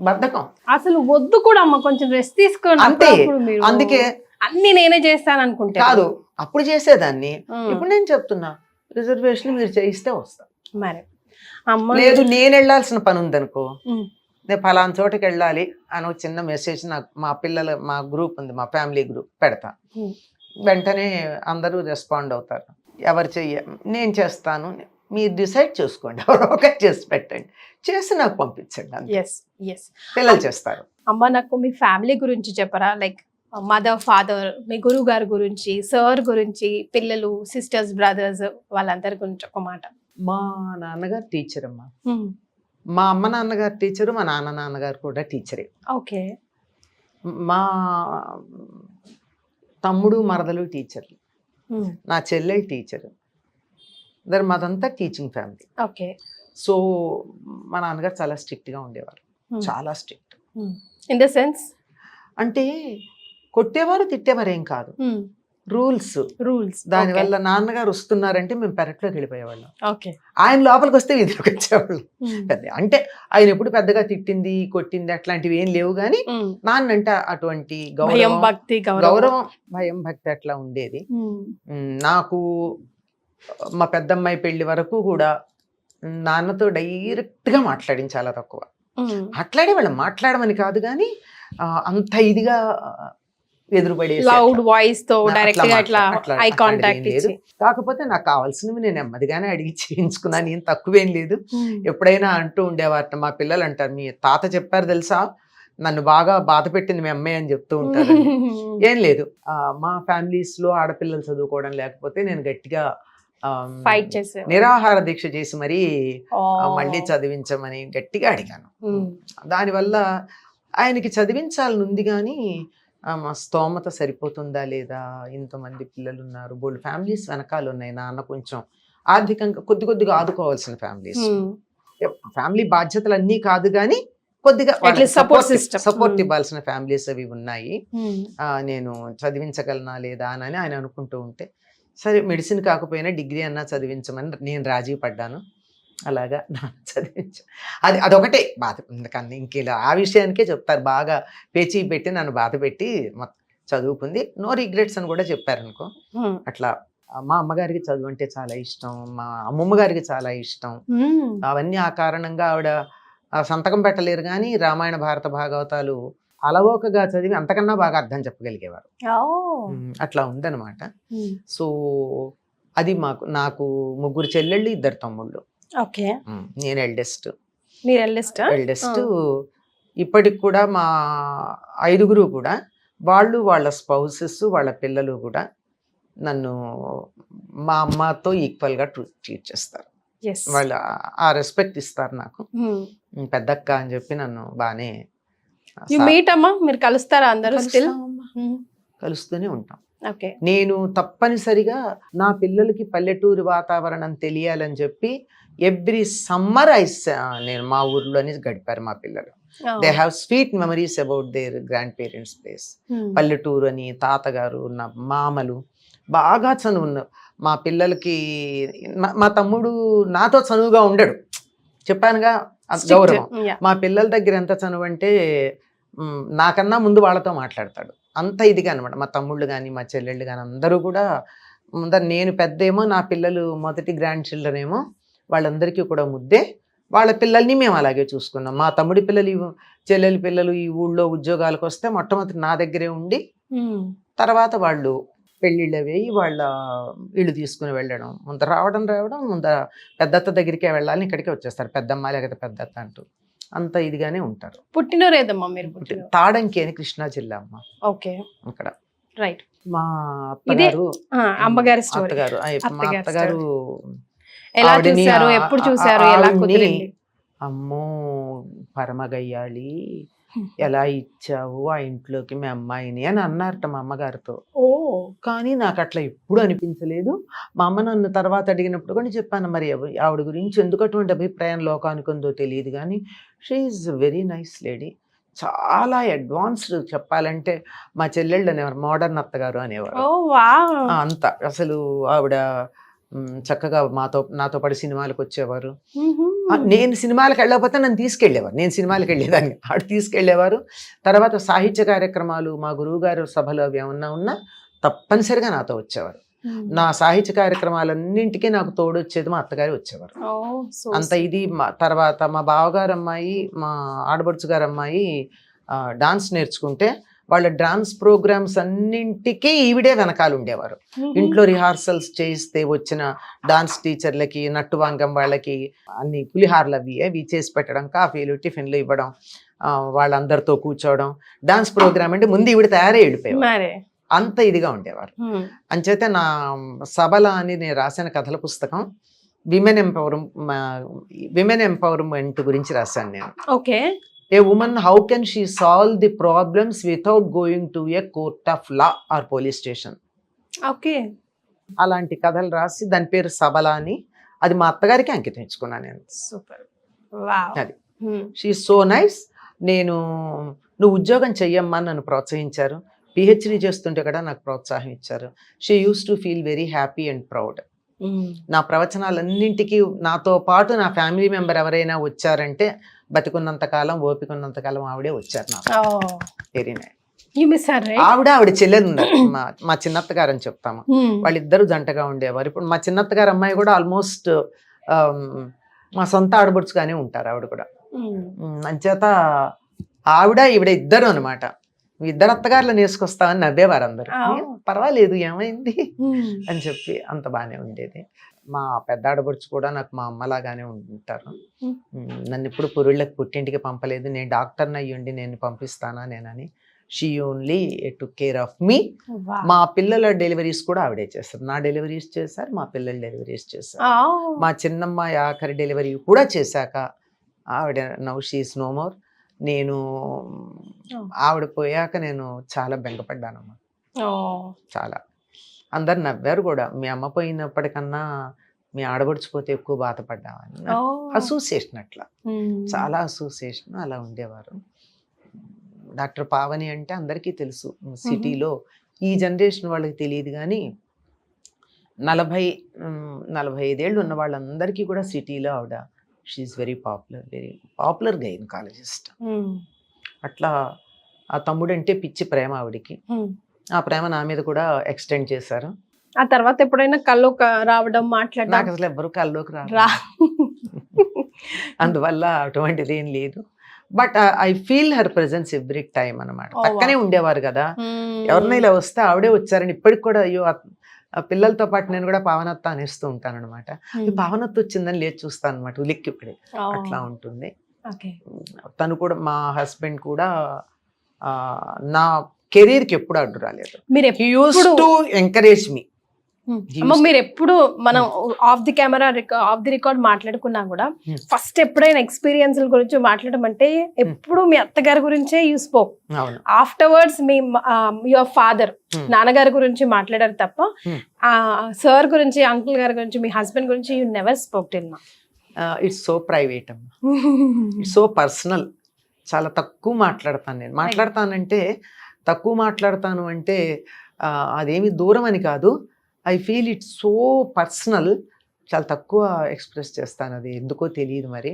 బద్ధకం. అసలు వద్దు కూడా అమ్మ, కొంచెం రెస్ట్ తీసుకోండి. అంతే. అందుకే అన్ని నేనే చేస్తాను అనుకుంటే కాదు, అప్పుడు చేసేదాన్ని. ఇప్పుడు నేను చెప్తున్నా, రిజర్వేషన్ మీరు చేయిస్తే వస్తా. మరి అమ్మ లేదు నేను వెళ్ళాల్సిన పని ఉందనుకో, నేను ఫలానా చోటకి వెళ్ళాలి అని ఒక చిన్న మెసేజ్ నాకు మా గ్రూప్ ఉంది, మా ఫ్యామిలీ గ్రూప్ పెడతా. వెంటనే అందరూ రెస్పాండ్ అవుతారు. ఎవరు నేను చేస్తాను, మీరు డిసైడ్ చేసుకోండి, ఎవరో ఒకటి చేసి పెట్టండి, చేసి నాకు పంపించండి. పిల్లలు చేస్తారు. అమ్మ నాకు మీ ఫ్యామిలీ గురించి చెప్పరా? లైక్ మదర్, ఫాదర్, మీ గురువు గారి గురించి, సార్ గురించి, పిల్లలు, సిస్టర్స్, బ్రదర్స్, వాళ్ళందరి గురించి ఒక మాట. మా నాన్నగారు టీచర్ అమ్మా. మా అమ్మ నాన్నగారు టీచరు, మా నాన్నగారు కూడా టీచరే. ఓకే. మా తమ్ముడు మరదలు టీచర్లు, నా చెల్లెలు టీచరు, మాదంతా టీచింగ్ ఫ్యామిలీ. ఓకే. సో మా నాన్నగారు చాలా స్ట్రిక్ట్గా ఉండేవారు, చాలా స్ట్రిక్ట్. ఇన్ ద సెన్స్ అంటే కొట్టేవారు తిట్టేవారు ఏం కాదు, రూల్స్. దానివల్ల నాన్నగారు వస్తున్నారంటే మేము పెరట్లోకి వెళ్ళిపోయేవాళ్ళం, ఆయన లోపలికి వస్తే వీధిలోకి వచ్చేవాళ్ళం. పెద్ద అంటే ఆయన ఎప్పుడు పెద్దగా తిట్టింది కొట్టింది అట్లాంటివి ఏం లేవు, కానీ నాన్న అంటే అటువంటి గౌరవం భయం భక్తి అట్లా ఉండేది. నాకు మా పెద్దమ్మాయి పెళ్లి వరకు కూడా నాన్నతో డైరెక్ట్ గా మాట్లాడింది చాలా తక్కువ. మాట్లాడేవాళ్ళం, మాట్లాడమని కాదు కానీ అంత ఇదిగా ఎదురుపడే లౌడ్ వాయిస్ తో డైరెక్ట్ గా అట్లా ఐ కాంటాక్ట్ ఇచ్చి. కాకపోతే నాకు కావాల్సినవి నేను నెమ్మదిగానే అడిగి చేయించుకున్నాను, ఏం తక్కువేం లేదు. ఎప్పుడైనా అంటూ ఉండేవారు మా పిల్లలు, అంటారు మీ తాత చెప్పారు తెలుసా నన్ను బాగా బాధ పెట్టింది మీ అమ్మాయి అని చెప్తూ ఉంటారు. ఏం లేదు, మా ఫ్యామిలీస్ లో ఆడపిల్లలు చదువుకోవడం లేకపోతే నేను గట్టిగా ఫైట్ చేసే నిరాహార దీక్ష చేసి మరీ మళ్ళీ చదివించమని గట్టిగా అడిగాను. దానివల్ల ఆయనకి చదివించాలని ఉంది, కానీ మా స్తోమత సరిపోతుందా లేదా, ఇంతమంది పిల్లలు ఉన్నారు, బోల్డ్ ఫ్యామిలీస్ వెనకాల ఉన్నాయి, నాన్న కొంచెం ఆర్థికంగా కొద్దిగా ఆదుకోవాల్సిన ఫ్యామిలీస్. ఫ్యామిలీ బాధ్యతలు అన్నీ కాదు కానీ కొద్దిగా సపోర్ట్ ఇవ్వాల్సిన ఫ్యామిలీస్ అవి ఉన్నాయి. నేను చదివించగలనా లేదా అని ఆయన అనుకుంటూ ఉంటే, సరే మెడిసిన్ కాకపోయినా డిగ్రీ అన్నా చదివించమని నేను రాజీ పడ్డాను. అలాగా చదివించా. అదొకటే బాధ, ఎందుకన్నా ఇంకేలా ఆ విషయానికే చెప్తారు, బాగా పేచీ పెట్టి నన్ను బాధ పెట్టి చదువుకుంది, నో రిగ్రెట్స్ అని కూడా చెప్పారనుకో. అట్లా మా అమ్మగారికి చదువు అంటే చాలా ఇష్టం, మా అమ్మమ్మ గారికి చాలా ఇష్టం. అవన్నీ ఆ కారణంగా ఆవిడ సంతకం పెట్టలేరు కానీ రామాయణ భారత భాగవతాలు అలవోకగా చదివి అంతకన్నా బాగా అర్థం చెప్పగలిగేవారు. అట్లా ఉందన్నమాట. సో అది నాకు 3 చెల్లెళ్ళు 2 తమ్ముళ్ళు. నేను ఎల్డెస్ట్. ఇప్పటికి కూడా మా 5గురు కూడా వాళ్ళ స్పౌసెస్ వాళ్ళ పిల్లలు కూడా నన్ను మా అమ్మతో ఈక్వల్ గా ట్రీట్ చేస్తారు. వాళ్ళు ఆ రెస్పెక్ట్ ఇస్తారు నాకు, పెద్దక్క అని చెప్పి నన్ను బానే. మీరు కలుస్తారా అందరూ? కలుస్తూనే ఉంటాం. నేను తప్పనిసరిగా నా పిల్లలకి పల్లెటూరు వాతావరణం తెలియాలని చెప్పి ఎవ్రీ సమ్మర్ నేను మా ఊర్లోనే గడిపారు మా పిల్లలు. They have sweet memories about their grand parents place. పల్లెటూరు అని, తాతగారు, నా మామలు బాగా చనువు. మా పిల్లలకి మా తమ్ముడు నాతో చనువుగా ఉండడు, చెప్పానుగా గౌరవం. మా పిల్లల దగ్గర ఎంత చనువు అంటే నాకన్నా ముందు వాళ్ళతో మాట్లాడతాడు, అంత ఇదిగా అనమాట. మా తమ్ముళ్ళు కానీ మా చెల్లెళ్ళు కానీ అందరూ కూడా ముందర, నేను పెద్దేమో, నా పిల్లలు మొదటి గ్రాండ్ చిల్డ్రన్ ఏమో, వాళ్ళందరికీ కూడా ముద్దే. వాళ్ళ పిల్లల్ని మేము అలాగే చూసుకున్నాం. మా తమ్ముడి పిల్లలు చెల్లెలి పిల్లలు ఈ ఊళ్ళో ఉద్యోగాలకు వస్తే మొట్టమొదటి నా దగ్గరే ఉండి, తర్వాత వాళ్ళు పెళ్ళిళ్ళు వేయి వాళ్ళ ఇళ్ళు తీసుకుని వెళ్ళడం, ముందర రావడం ముందర పెద్దత్త దగ్గరికే వెళ్ళాలని ఇక్కడికే వచ్చేస్తారు, పెద్దమ్మ లేకపోతే పెద్దత్త అంటూ అంత ఇదిగానే ఉంటారు. పుట్టినరేదమ్మా మీరు? తాడంకి అని కృష్ణా జిల్లా అమ్మ. ఓకే, అక్కడ రైట్. మా అత్తగారు అమ్మగారి అత్తగారు ఎలా చూశారు, ఎప్పుడు చూశారు, ఎలా కుదిరింది? అమ్మో పరమగయ్యాళి, ఎలా ఇచ్చావు ఆ ఇంట్లోకి మీ అమ్మాయిని అని అన్నారట మా అమ్మగారితో. కానీ నాకు అట్లా ఎప్పుడు అనిపించలేదు. మా అమ్మ నన్ను తర్వాత అడిగినప్పుడు కూడా చెప్పాను, మరి ఆవిడ గురించి ఎందుకు అటువంటి అభిప్రాయం లోకానికి ఉందో తెలియదు, కానీ she is very nice lady, చాలా అడ్వాన్స్డ్. చెప్పాలంటే మా చెల్లెళ్ళు అనేవారు మోడర్న్ అత్తగారు అనేవారు. అంత అసలు ఆవిడ చక్కగా నాతో పాటు సినిమాలకు వచ్చేవారు. నేను సినిమాలకు వెళ్ళకపోతే నన్ను తీసుకెళ్లేవారు, నేను సినిమాలకు వెళ్ళేదాన్ని, ఆడు తీసుకెళ్లేవారు. తర్వాత సాహిత్య కార్యక్రమాలు మా గురువు గారు సభలు అవి ఏమన్నా ఉన్నా తప్పనిసరిగా నాతో వచ్చేవారు. నా సాహిత్య కార్యక్రమాలన్నింటికీ నాకు తోడొచ్చేది మా అత్తగారు వచ్చేవారు. అంత ఇది. తర్వాత మా బావగారు అమ్మాయి, మా ఆడబడుచు గారు అమ్మాయి డాన్స్ నేర్చుకుంటే వాళ్ళ డాన్స్ ప్రోగ్రామ్స్ అన్నింటికీ ఈవిడే వెనకాల ఉండేవారు. ఇంట్లో రిహార్సల్స్ చేయిస్తే వచ్చిన డాన్స్ టీచర్లకి, నట్టువాంగం వాళ్ళకి అన్ని పులిహార్లు అవి చేసి పెట్టడం, కాఫీలు టిఫిన్లు ఇవ్వడం, వాళ్ళందరితో కూర్చోవడం. డాన్స్ ప్రోగ్రామ్ అంటే ముందు ఈవిడ తయారై వెళ్ళిపోయారు, అంత ఇదిగా ఉండేవారు. అంచేతే నా సబల అని నేను రాసిన కథల పుస్తకం విమెన్ ఎంపవర్మెంట్ గురించి రాశాను నేను. A woman how can she solve the problems without going to a court of law or police station. Okay. అలాంటి కథలు రాసి దాని పేరు సబల అని, అది మా అత్తగారికి అంకితం ఇచ్చుకున్నాను నేను. సూపర్. వావ్. అది షీ సో నైస్. నువ్వు ఉద్యోగం చెయ్యమ్మా నన్ను ప్రోత్సహించారు. పిహెచ్డి చేస్తుంటే కూడా నాకు ప్రోత్సాహం ఇచ్చారు. She use to feel very happy and proud. నా ప్రవచనాలన్నింటికి నాతో పాటు నా ఫ్యామిలీ మెంబర్ ఎవరైనా వచ్చారంటే బతికున్నంతకాలం, ఓపికన్నంతకాలం ఆవిడే వచ్చారు నాకు. Very nice. ఆవిడ చెల్లెలు ఉన్నారు, మా చిన్నత్తగారు అని చెప్తాము. వాళ్ళిద్దరూ జంటగా ఉండేవారు. ఇప్పుడు మా చిన్నత్తగారు అమ్మాయి కూడా ఆల్మోస్ట్ మా సొంత ఆడబడుచుగానే ఉంటారు ఆవిడ కూడా. అంచేత ఈవిడ ఇద్దరు అనమాట. ఇద్దరు అత్తగారులు నేసుకొస్తామని నవ్వేవారు అందరూ. పర్వాలేదు ఏమైంది అని చెప్పి అంత బాగానే ఉండేది. మా పెద్ద ఆడబడుచు కూడా నాకు మా అమ్మలాగానే ఉంటారు. నన్ను ఇప్పుడు పురుళ్ళకి పుట్టింటికి పంపలేదు. నేను డాక్టర్ని అయ్యుండి నేను పంపిస్తానా నేనని. She only took care of me. మా పిల్లల డెలివరీస్ కూడా ఆవిడే చేస్తారు. నా డెలివరీస్ చేశారు, మా పిల్లల డెలివరీస్ చేశారు. మా చిన్నమ్మ ఆఖరి డెలివరీ కూడా చేశాక ఆవిడ now she is no more. నేను ఆవిడ పోయాక నేను చాలా బెంగపడ్డానమ్మా. చాలా అందరు నవ్వారు కూడా. మీ అమ్మ పోయినప్పటికన్నా మీ ఆడబడిచిపోతే ఎక్కువ బాధపడ్డామని. అసోసియేషన్ అట్లా చాలా అసోసియేషన్ అలా ఉండేవారు. డాక్టర్ పావని అంటే అందరికీ తెలుసు సిటీలో. ఈ జనరేషన్ వాళ్ళకి తెలియదు కానీ 40-45 ఏళ్ళు ఉన్న వాళ్ళందరికీ కూడా సిటీలో ఆవిడ షీఈస్ వెరీ పాపులర్ గైనకాలజిస్ట్. అట్లా ఆ తమ్ముడు అంటే పిచ్చి ప్రేమ ఆవిడికి. ఆ ప్రేమ నా మీద కూడా ఎక్స్టెండ్ చేశారు. ఆ తర్వాత ఎప్పుడైనా కల్లోకి రావడం, మాట్లాడడం? నాకు అసలు ఎవ్వరు కల్లోకి రా అందువల్ల అటువంటిది ఏం లేదు. But I feel her presence every time అనమాట. పక్కనే ఉండేవారు కదా. ఎవరినైనా ఇలా వస్తే ఆవిడే వచ్చారని ఇప్పటికి కూడా అయ్యో పిల్లలతో పాటు నేను కూడా పావనత్త అనేస్తూ ఉంటాను అనమాట. పావనత్త వచ్చిందని లేచి చూస్తాను అనమాట ఉలిక్కి ఇప్పుడే. అట్లా ఉంటుంది. తను కూడా మా హస్బెండ్ కూడా నా కెరీర్కి ఎప్పుడు అడ్డు రాలేదు. హి యూజ్డ్ టు ఎంకరేజ్ మీ. మీరు ఎప్పుడు మనం of the camera off the record మాట్లాడుకున్నా కూడా ఫస్ట్ ఎప్పుడైనా ఎక్స్పీరియన్స్ గురించి మాట్లాడడం అంటే ఎప్పుడు మీ అత్తగారి గురించే you spoke. Afterwards me your father నాన్నగారి గురించి మాట్లాడారు తప్ప సార్ గురించి, అంకుల్ గారి గురించి, మీ హస్బెండ్ గురించి you never spoke till now. It's so private అమ్మా, ఇట్స్ సో పర్సనల్. చాలా తక్కువ మాట్లాడతాను నేను. మాట్లాడతానంటే తక్కువ మాట్లాడతాను అంటే అదేమి దూరం అని కాదు. I feel it's so personal. చాలా తక్కువ ఎక్స్ప్రెస్ చేస్తాను. అది ఎందుకో తెలియదు మరి.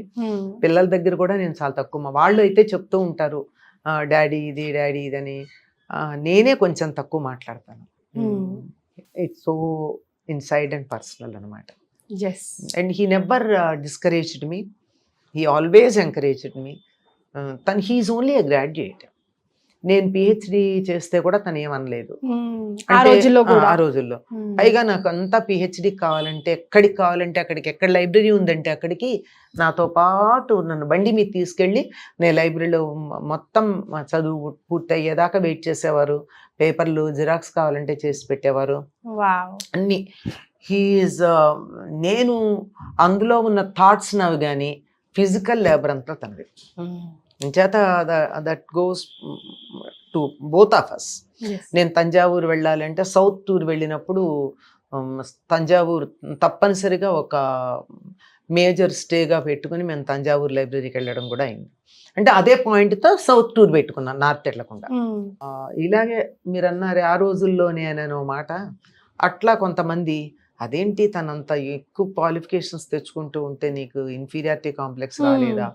పిల్లల దగ్గర కూడా నేను చాలా తక్కువ. వాళ్ళు అయితే చెప్తూ ఉంటారు డాడీ ఇది డాడీ ఇదని. నేనే కొంచెం తక్కువ మాట్లాడతాను. It's so inside and personal అనమాట. And he never discouraged me, he always encouraged me. He's only a graduate. నేను పిహెచ్డి చేస్తే కూడా తను ఏమనలేదు ఆ రోజుల్లో. పైగా నాకు అంతా పిహెచ్డి కావాలంటే ఎక్కడికి కావాలంటే అక్కడికి, ఎక్కడ లైబ్రరీ ఉందంటే అక్కడికి నాతో పాటు నన్ను బండి మీద తీసుకెళ్ళి నేను లైబ్రరీలో మొత్తం చదువు పూర్తయ్యేదాకా వెయిట్ చేసేవారు. పేపర్లు జిరాక్స్ కావాలంటే చేసి పెట్టేవారు అన్ని. హీఈస్ నేను అందులో ఉన్న థాట్స్ నవి కానీ ఫిజికల్ లేబర్ అంతా తనది. చేత that goes to both of us. నేను తంజావూరు వెళ్ళాలంటే సౌత్ టూర్ వెళ్ళినప్పుడు తంజావూరు తప్పనిసరిగా ఒక మేజర్ స్టేగా పెట్టుకుని మేము తంజావూరు లైబ్రరీకి వెళ్ళడం కూడా అయింది. అంటే అదే పాయింట్తో సౌత్ టూర్ పెట్టుకున్నాను, నార్త్ వెళ్ళకుండా. ఇలాగే మీరు అన్నారు ఆ రోజుల్లోనే అనే మాట. అట్లా కొంతమంది అదేంటి తనంత ఎక్కువ క్వాలిఫికేషన్స్ తెచ్చుకుంటూ ఉంటే నీకు ఇన్ఫీరియారిటీ కాంప్లెక్స్ రాలేదా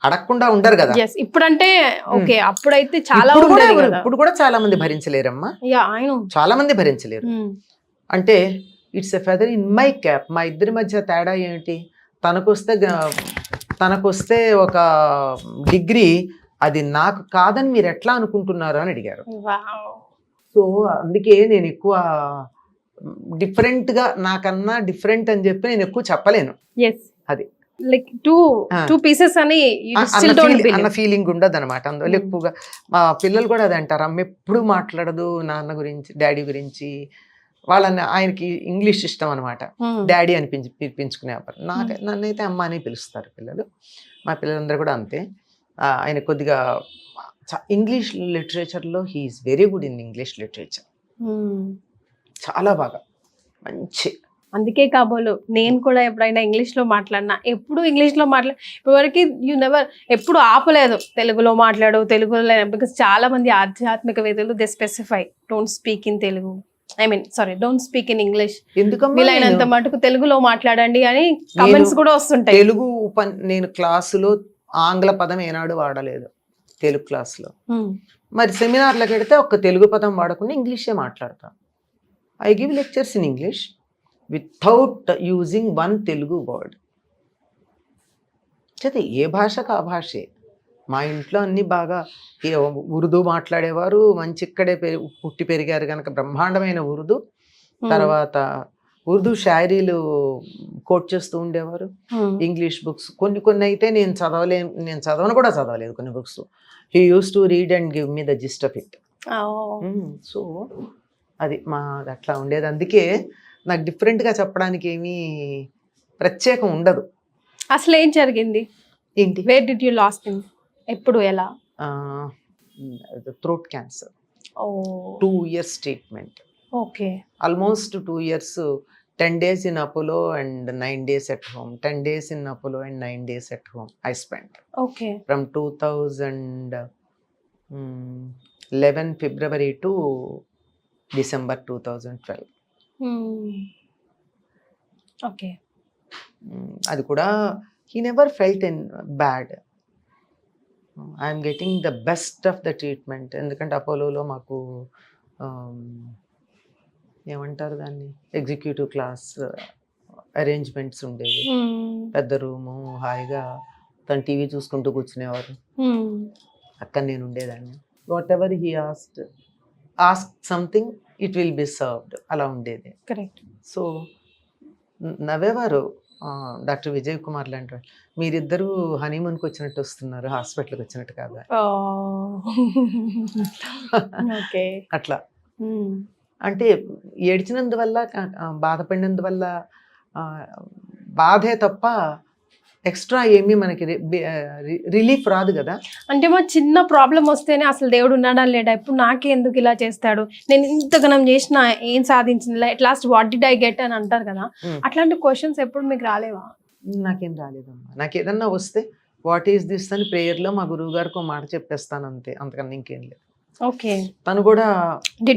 అడగకుండా ఉండరు కదా. ఇప్పుడంటే ఓకే, అప్పుడైతే చాలా ఇప్పుడు కూడా చాలా మంది భరించలేరమ్మా, చాలా మంది భరించలేరు. అంటే it's a feather in my cap. మా ఇద్దరి మధ్య తేడా ఏమిటి? తనకొస్తే ఒక డిగ్రీ, అది నాకు కాదని మీరు ఎట్లా అనుకుంటున్నారు అని అడిగారు. సో అందుకే నేను ఎక్కువ డిఫరెంట్గా, నాకన్నా డిఫరెంట్ అని చెప్పి నేను ఎక్కువ చెప్పలేను. అది లైక్ టూ పీసెస్ అని అన్న ఫీలింగ్ ఉండదు అనమాట. అందువల్ల ఎక్కువగా మా పిల్లలు కూడా అది అంటారు, అమ్మ ఎప్పుడు మాట్లాడదు నాన్న గురించి, డాడీ గురించి. వాళ్ళని ఆయనకి ఇంగ్లీష్ ఇష్టం అనమాట, డాడీ అని పిలిపించుకునేవారు. నన్నైతే అమ్మ అని పిలుస్తారు పిల్లలు. మా పిల్లలందరూ కూడా అంతే. ఆయన కొద్దిగా ఇంగ్లీష్ లిటరేచర్లో he's very good in English literature. చాలా బాగా మంచి. అందుకే కాబోలు నేను కూడా ఎప్పుడైనా ఇంగ్లీష్లో మాట్లాడినా ఎప్పుడు ఇంగ్లీష్లో ఇప్పటివరకు యూ నెవర్ ఎప్పుడు ఆపలేదు తెలుగులో మాట్లాడు తెలుగులో, బికాస్ చాలా మంది ఆధ్యాత్మికవేత్తలు they specify don't speak in Telugu, don't speak in English, ఎందుకమ్మా వీలైనంత మటుకు తెలుగులో మాట్లాడండి అని కమెంట్స్ కూడా వస్తుంటాయి. తెలుగు నేను క్లాసులో ఆంగ్ల పదం ఏనాడు వాడలేదు తెలుగు క్లాస్లో. మరి సెమినార్లకు వెడితే ఒక్క తెలుగు పదం వాడకుండా ఇంగ్లీషే మాట్లాడతాను. I give lectures in English without using one Telugu word. అయితే ఏ భాషకు ఆ భాషే. మా ఇంట్లో అన్నీ బాగా ఉర్దూ మాట్లాడేవారు, మంచి ఇక్కడే పుట్టి పెరిగారు కనుక బ్రహ్మాండమైన ఉర్దూ. తర్వాత ఉర్దూ షాయరీలు కోట్ చేస్తూ ఉండేవారు. ఇంగ్లీష్ బుక్స్ కొన్ని అయితే నేను చదవను కూడా చదవలేదు కొన్ని books. He use to read and give me the gist of it. So అది అట్లా ఉండేది. అందుకే నాకు డిఫరెంట్గా చెప్పడానికి ఏమీ ప్రత్యేకం ఉండదు. అసలు ఏం జరిగింది? ఏంటి? Where did you last him? ఎప్పుడు, ఎలా? Throat cancer. 2 years treatment. Okay. Almost 2 years, 10 days in Apollo and 9 days at home. 10 days in Apollo and 9 days at home I spent. Okay. From 2011 February to December 2012. Okay. అది కూడా he never felt bad. I'm getting the best of the treatment. ఎందుకంటే అపోలోలో మాకు ఏమంటారు దాన్ని, ఎగ్జిక్యూటివ్ క్లాస్ అరేంజ్మెంట్స్ ఉండేవి. పెద్ద రూము, హాయిగా తను టీవీ చూసుకుంటూ కూర్చునేవారు. అక్కడ నేను ఉండేదాన్ని. Whatever he ask something it will be served, అలా ఉండేది. కరెక్ట్. సో నవ్వేవారు డాక్టర్ విజయ్ కుమార్ లాంటి మీరిద్దరూ హనీమూన్కి వచ్చినట్టు వస్తున్నారు, హాస్పిటల్కి వచ్చినట్టు కాదా. అట్లా అంటే ఏడ్చినందువల్ల బాధపడినందువల్ల బాధే తప్ప ఎక్స్ట్రా ఏమీ మనకి రిలీఫ్ రాదు కదా. అంటే మా చిన్న ప్రాబ్లం వస్తేనే అసలు దేవుడు ఉన్నాడా లేడా, ఇప్పుడు నాకే ఎందుకు ఇలా చేస్తాడు, నేను ఇంతగానం చేసినా ఏం సాధించింది, at last what did I get అని అంటారు కదా. అట్లాంటి క్వశ్చన్స్ ఎప్పుడు మీకు రాలేవా? నాకేం రాలేదమ్మా. నాకు ఏదన్నా వస్తే వాట్ ఈస్ దిస్ అని ప్రేయర్లో మా గురువు గారికి ఒక మాట చెప్పేస్తాను అంతే, అంతకన్నా ఇంకేం లేదు. ఓకే. తను కూడా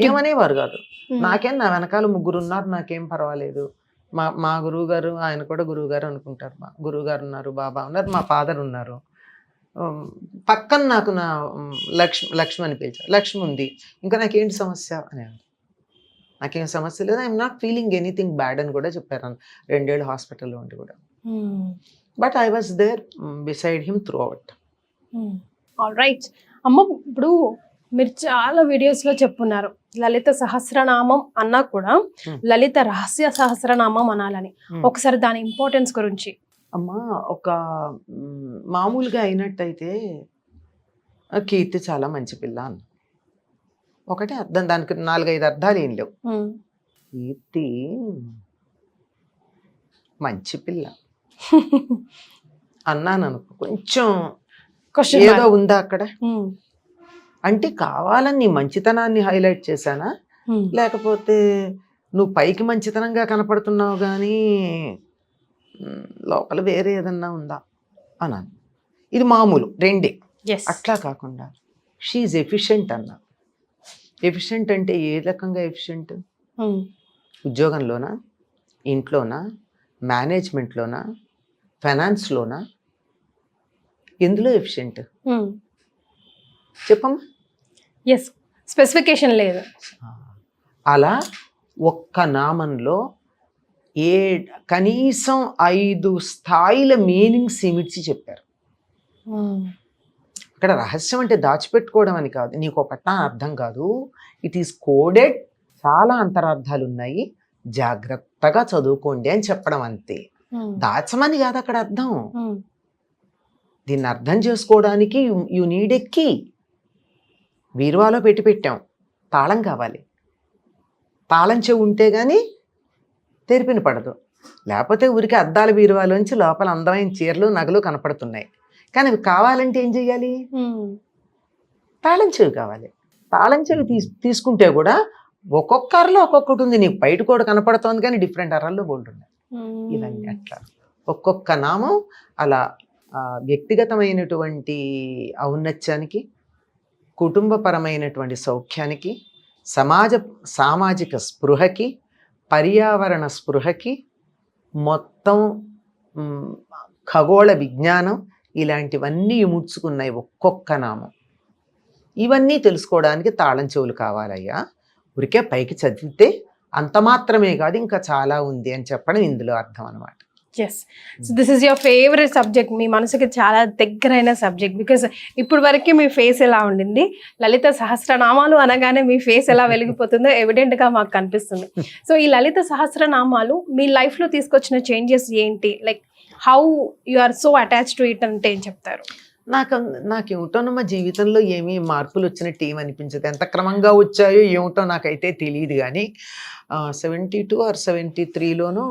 ఏమనేవారు కాదు. నాకేం నా వెనకాల 3 ఉన్నారు, నాకేం పర్వాలేదు. మా గురువు గారు, ఆయన కూడా గురువు గారు అనుకుంటారు. మా గురువు గారు ఉన్నారు, బాబా ఉన్నారు, మా ఫాదర్ ఉన్నారు. పక్కన నాకు నా లక్ష్మి అని పిలిచారు. లక్ష్మి ఉంది, ఇంకా నాకేంటి సమస్య అనేవారు. నాకేం సమస్య లేదు, I'm not feeling anything bad అని కూడా చెప్పారు 2 ఏళ్ళు హాస్పిటల్లో ఉండి కూడా. But I was there beside him throughout. All right అమ్మ, ఇప్పుడు మీరు చాలా వీడియోస్లో చెప్పున్నారు లలిత సహస్రనామం అన్నా కూడా లలిత రహస్య సహస్రనామం అనాలని. ఒకసారి దాని ఇంపార్టెన్స్ గురించి. అమ్మా, ఒక మామూలుగా అయినట్టయితే కీర్తి చాలా మంచి పిల్ల అన్న ఒకటే అర్థం, దానికి 4-5 అర్థాలు ఏం లేవు. కీర్తి మంచి పిల్ల అన్నాను అనుకో, కొంచెం ఏదో ఉందా అక్కడ అంటే, కావాలని నీ మంచితనాన్ని హైలైట్ చేశానా, లేకపోతే నువ్వు పైకి మంచితనంగా కనపడుతున్నావు కానీ లోపల వేరే ఏదన్నా ఉందా అన్నాను. ఇది మామూలు రెండే. అట్లా కాకుండా షీఈ్ ఎఫిషియెంట్ అన్నా. ఎఫిషియెంట్ అంటే ఏ రకంగా ఎఫిషియెంట్? ఉద్యోగంలోనా, ఇంట్లోనా, మేనేజ్మెంట్లోనా, ఫైనాన్స్లోనా, ఎందులో ఎఫిషియెంట్ చెప్పమ్మా. ఎస్, స్పెసిఫికేషన్ లేదు. అలా ఒక్క నామంలో కనీసం 5 స్థాయిల మీనింగ్స్ ఇమిడ్చి చెప్పారు. అక్కడ రహస్యం అంటే దాచిపెట్టుకోవడం అని కాదు, నీకు పట్టా అర్థం కాదు, ఇట్ ఈస్ కోడెడ్, చాలా అంతరార్థాలు ఉన్నాయి, జాగ్రత్తగా చదువుకోండి అని చెప్పడం అంతే. దాచమని కాదు అక్కడ అర్థం. దీన్ని అర్థం చేసుకోవడానికి యు నీడ్ ఎ కీ. బీరువాలో పెట్టాం, తాళం కావాలి. తాళం చెవి ఉంటే కానీ తెరిపిన పడదు, లేకపోతే ఊరికి అద్దాల బీరువాలోంచి లోపల అందమైన చీరలు నగలు కనపడుతున్నాయి కానీ అవి కావాలంటే ఏం చెయ్యాలి? తాళం చెవి కావాలి. తాళం చెవి తీసుకుంటే కూడా ఒక్కొక్క అరలో ఒక్కొక్కటి ఉంది. నీకు బయట కూడా కనపడుతోంది కానీ డిఫరెంట్ అరల్లో బోల్డ్ ఉన్నాయి. ఇవన్నీ అట్లా ఒక్కొక్క నామం అలా వ్యక్తిగతమైనటువంటి ఔన్నత్యానికి, కుటుంబపరమైనటువంటి సౌఖ్యానికి, సామాజిక స్పృహకి, పర్యావరణ స్పృహకి, మొత్తం ఖగోళ విజ్ఞానం ఇలాంటివన్నీ ఇముడ్చుకున్నాయి ఒక్కొక్క నామం. ఇవన్నీ తెలుసుకోవడానికి తాళం చెవులు కావాలయ్యా. ఊరికే పైకి చదివితే అంత మాత్రమే కాదు, ఇంకా చాలా ఉంది అని చెప్పడం ఇందులో అర్థం అనమాట. Yes, so this is your favourite subject, మీ మనసుకి చాలా దగ్గరైన సబ్జెక్ట్. బికాస్ ఇప్పుడు వరకు మీ ఫేస్ ఎలా ఉండింది, లలిత సహస్రనామాలు అనగానే మీ ఫేస్ ఎలా వెలిగిపోతుందో ఎవిడెంట్గా మాకు కనిపిస్తుంది. సో ఈ లలిత సహస్రనామాలు మీ లైఫ్లో తీసుకొచ్చిన చేంజెస్ ఏంటి? Like how you are so attach to it అంటే ఏం చెప్తారు? నాకేమిటో మా జీవితంలో ఏమీ మార్పులు వచ్చినట్టు ఏమి అనిపించదు. ఎంత క్రమంగా వచ్చాయో ఏమిటో నాకైతే తెలియదు. కానీ 72 or 73లోనూ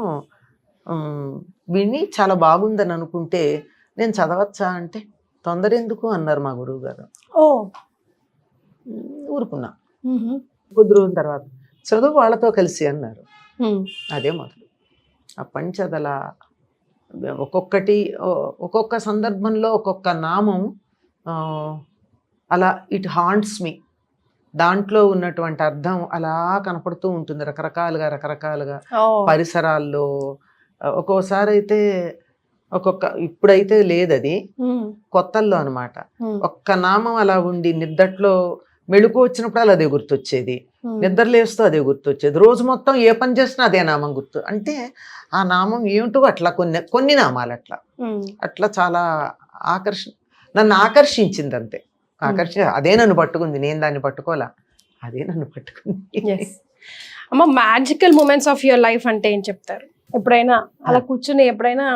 విని చాలా బాగుందని అనుకుంటే నేను చదవచ్చా అంటే తొందర ఎందుకు అన్నారు మా గురువు గారు. ఊరుకున్నా. కొద్ది రోజుల తర్వాత చదువు వాళ్ళతో కలిసి అన్నారు. అదే మొదలు. అప్పటి నుంచి అదలా ఒక్కొక్క సందర్భంలో ఒక్కొక్క నామం అలా ఇట్ హాంట్స్ మీ. దాంట్లో ఉన్నటువంటి అర్థం అలా కనపడుతూ ఉంటుంది రకరకాలుగా పరిసరాల్లో. ఒక్కోసారి అయితే ఇప్పుడైతే లేదు, అది కొత్తల్లో అనమాట. ఒక్క నామం అలా ఉండి నిద్దట్లో మెళుకు వచ్చినప్పుడు అలా అదే గుర్తొచ్చేది, నిద్రలేస్తూ అదే గుర్తొచ్చేది, రోజు మొత్తం ఏ పని చేసినా అదే నామం గుర్తు. అంటే ఆ నామం ఏమిటో అట్లా కొన్ని నామాలు అట్లా చాలా నన్ను ఆకర్షించింది అంతే. అదే నన్ను పట్టుకుంది, నేను దాన్ని పట్టుకోలే, అదే నన్ను పట్టుకుంది. అమ్మ, magical moments of your life అంటే ఏం చెప్తారు? ఎప్పుడైనా అలా కూర్చుని ఎప్పుడైనా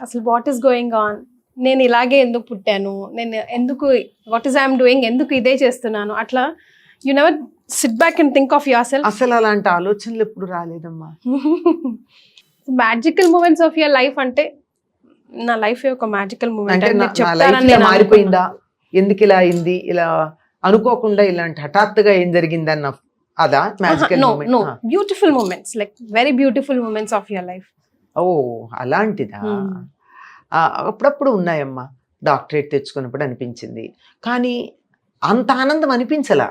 అసలు వాట్ ఈస్ గోయింగ్ ఆన్, నేను ఇలాగే ఎందుకు పుట్టాను, నేను ఎందుకు, వాట్ ఈస్ ఐఎమ్ డూయింగ్, ఎందుకు ఇదే చేస్తున్నాను, అట్లా you never sit back and think of yourself? అసలు అలాంటి ఆలోచనలు ఎప్పుడు రాలేదమ్మా. Magical moments of your life అంటే నా లైఫ్ ఒక మ్యాజికల్ మూమెంట్ మారిపోయిందా, ఎందుకు ఇలా అయింది, ఇలా అనుకోకుండా ఇలాంటి హఠాత్తుగా ఏం జరిగిందన్న అదా magical moment? Beautiful moments, like very beautiful moments of your life. ఓ అలాంటిదా? అప్పుడప్పుడు ఉన్నాయమ్మా. డాక్టరేట్ తెచ్చుకున్నప్పుడు అనిపించింది, కానీ అంత ఆనందం అనిపించలా.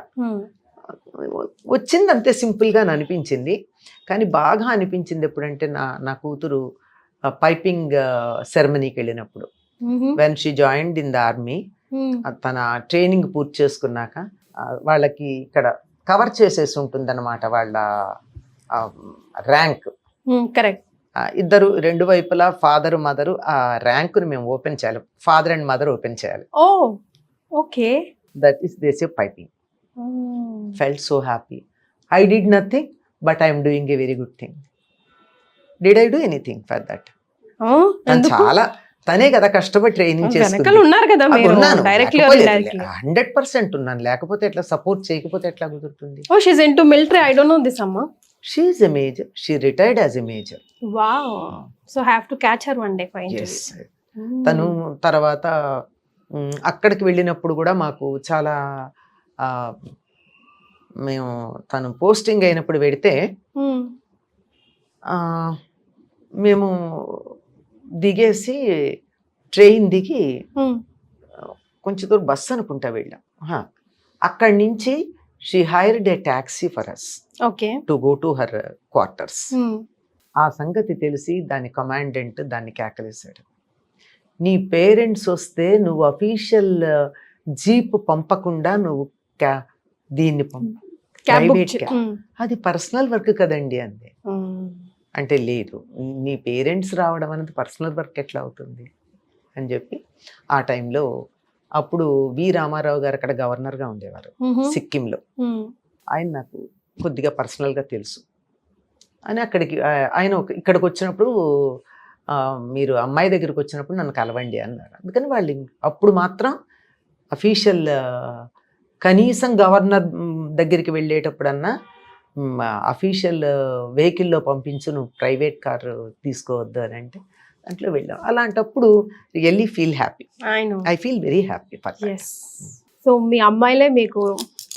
వచ్చింది అంతే, సింపుల్గా అనిపించింది. కానీ బాగా అనిపించింది ఎప్పుడంటే నా కూతురు పైపింగ్ సెరమనీకి వెళ్ళినప్పుడు, when she joined in the army. తన ట్రైనింగ్ పూర్తి చేసుకున్నాక వాళ్ళకి ఇక్కడ కవర్ చేసేసి ఉంటుంది అనమాట వాళ్ళ ర్యాంక్. కరెక్ట్. ఇద్దరు రెండు వైపులా ఫాదర్ మదర్ ఆ ర్యాంకుని మేము ఓపెన్ చేయాలి, ఫాదర్ అండ్ మదర్ ఓపెన్ చేయాలి. ఓ okay. That is they say piping. Felt so happy. I did nothing but I'm doing a very good thing. Did I do anything for that? చాలా తనే కదా కష్టపడి ట్రైనింగ్ చేసుకున్నాను. 100% ఉన్నాను, లేకపోతే ఎట్లా, సపోర్ట్ చేయకపోతే ఎట్లా కుదురుతుంది? Oh, she's into military. I don't know this, Amma. She is a major. She retired as a major. Wow. So I have to catch her one day for interview. Yes. తను తర్వాత అక్కడికి వెళ్ళినప్పుడు కూడా మాకు చాలా మేము తను పోస్టింగ్ అయినప్పుడు పెడితే మేము దిగేసి ట్రైన్ దిగి కొంచెం దూరం బస్సు అనుకుంటా వెళ్ళాం. అక్కడి నుంచి she hired a taxi for us to go to her quarters. ఆ సంగతి తెలిసి దాని కమాండెంట్ దాన్ని కేకలేశాడు, నీ పేరెంట్స్ వస్తే నువ్వు అఫీషియల్ జీప్ పంపకుండా నువ్వు దీన్ని ప్రైవేట్ అది పర్సనల్ వర్క్ కదండి అంది. అంటే లేదు, నీ పేరెంట్స్ రావడం అనేది పర్సనల్ వర్క్ ఎట్లా అవుతుంది అని చెప్పి ఆ టైంలో అప్పుడు వి రామారావు గారు అక్కడ గవర్నర్గా ఉండేవారు సిక్కింలో. ఆయన నాకు కొద్దిగా పర్సనల్గా తెలుసు అని అక్కడికి ఆయన ఇక్కడికి వచ్చినప్పుడు మీరు అమ్మాయి దగ్గరికి వచ్చినప్పుడు నన్ను కలవండి అన్నారు. అందుకని వాళ్ళు అప్పుడు మాత్రం అఫీషియల్ కనీసం గవర్నర్ దగ్గరికి వెళ్ళేటప్పుడన్నా అఫీషియల్ వెహికల్లో పంపించు, నువ్వు ప్రైవేట్ కారు తీసుకోవద్దు అని అంటే దాంట్లో వెళ్ళాం. అలాంటప్పుడు really feel happy. I feel very happy for that. Yes. So మీ అమ్మాయిలే మీకు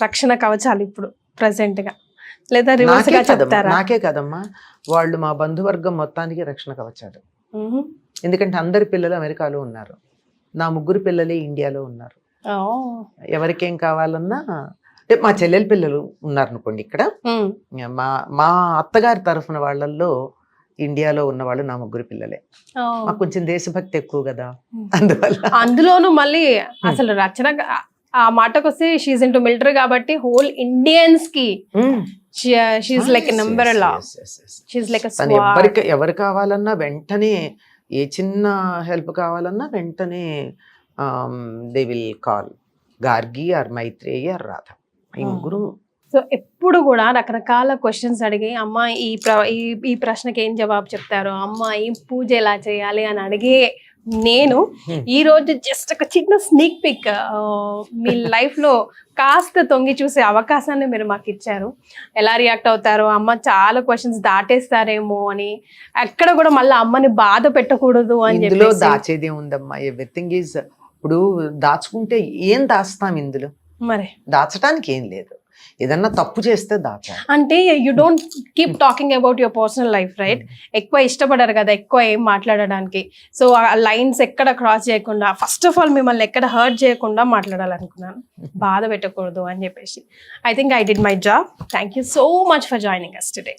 రక్షణ కవచాలు ఇప్పుడు present గా, లేదా రివర్స్ గా చెప్తారా? నాకే కదమ్మా, వాళ్ళు మా బంధువర్గం మొత్తానికి రక్షణ కవచాలు. మ్మ్. ఎందుకంటే అందరి పిల్లలు అమెరికాలో ఉన్నారు, నా 3 పిల్లలే ఇండియాలో ఉన్నారు. ఓ. ఎవరికేం కావాలన్నా, అంటే మా చెల్లెల పిల్లలు ఉన్నారు అనుకోండి ఇక్కడ, మ్మ్. మా అత్తగారి తరఫున వాళ్ళల్లో ఇండియాలో ఉన్న వాళ్ళు నా 3 పిల్లలే. ఓ. మాకు కొంచెం దేశభక్తి ఎక్కువ కదా, అందువల్ల. అందులోనూ మళ్ళీ అసలు రచన ఆ మాటకు వస్తే షీఈ్ ఇంటూ మిలిటరీ కాబట్టి హోల్ ఇండియన్స్ కి షీఈ్ లైక్ నెంబర్ లా, షీఈ్ లైక్ తను ఎవరు కావాలన్నా వెంటనే, ఏ చిన్న హెల్ప్ కావాలన్నా వెంటనే they will call Gargi or Maitreyi or Radha, ఈ 3. సో ఎప్పుడు కూడా రకరకాల క్వశ్చన్స్ అడిగి అమ్మ ఈ ప్రశ్నకి ఏం జవాబు చెప్తారు, అమ్మ ఈ పూజ ఎలా చేయాలి అని అడిగే నేను ఈ రోజు జస్ట్ ఒక చిన్న స్నీక్ పిక్ మీ లైఫ్ లో కాస్త తొంగి చూసే అవకాశాన్ని మీరు మాకు ఇచ్చారు. ఎలా రియాక్ట్ అవుతారో, అమ్మ చాలా క్వశ్చన్స్ దాటేస్తారేమో అని, ఎక్కడ కూడా మళ్ళీ అమ్మని బాధ పెట్టకూడదు అని ఇందులో చెప్పి. దాచేది ఏముందమ్మా, ఎవ్రీథింగ్ ఈజ్, ఇప్పుడు దాచుకుంటే ఏం దాస్తాం ఇందులో, మరి దాచడానికి ఏం లేదు, ఏదన్నా తప్పు చేస్తే దాచాలి. అంటే you don't keep talking about your personal life, right? ఎక్కువ ఇష్టపడారు కదా ఎక్కువ ఏం మాట్లాడడానికి. సో ఆ లైన్స్ ఎక్కడ క్రాస్ చేయకుండా, ఫస్ట్ ఆఫ్ ఆల్ మిమ్మల్ని ఎక్కడ హర్ట్ చేయకుండా మాట్లాడాలనుకున్నాను, బాధ పెట్టకూడదు అని చెప్పేసి. I think I did my job. Thank you so much for joining us today.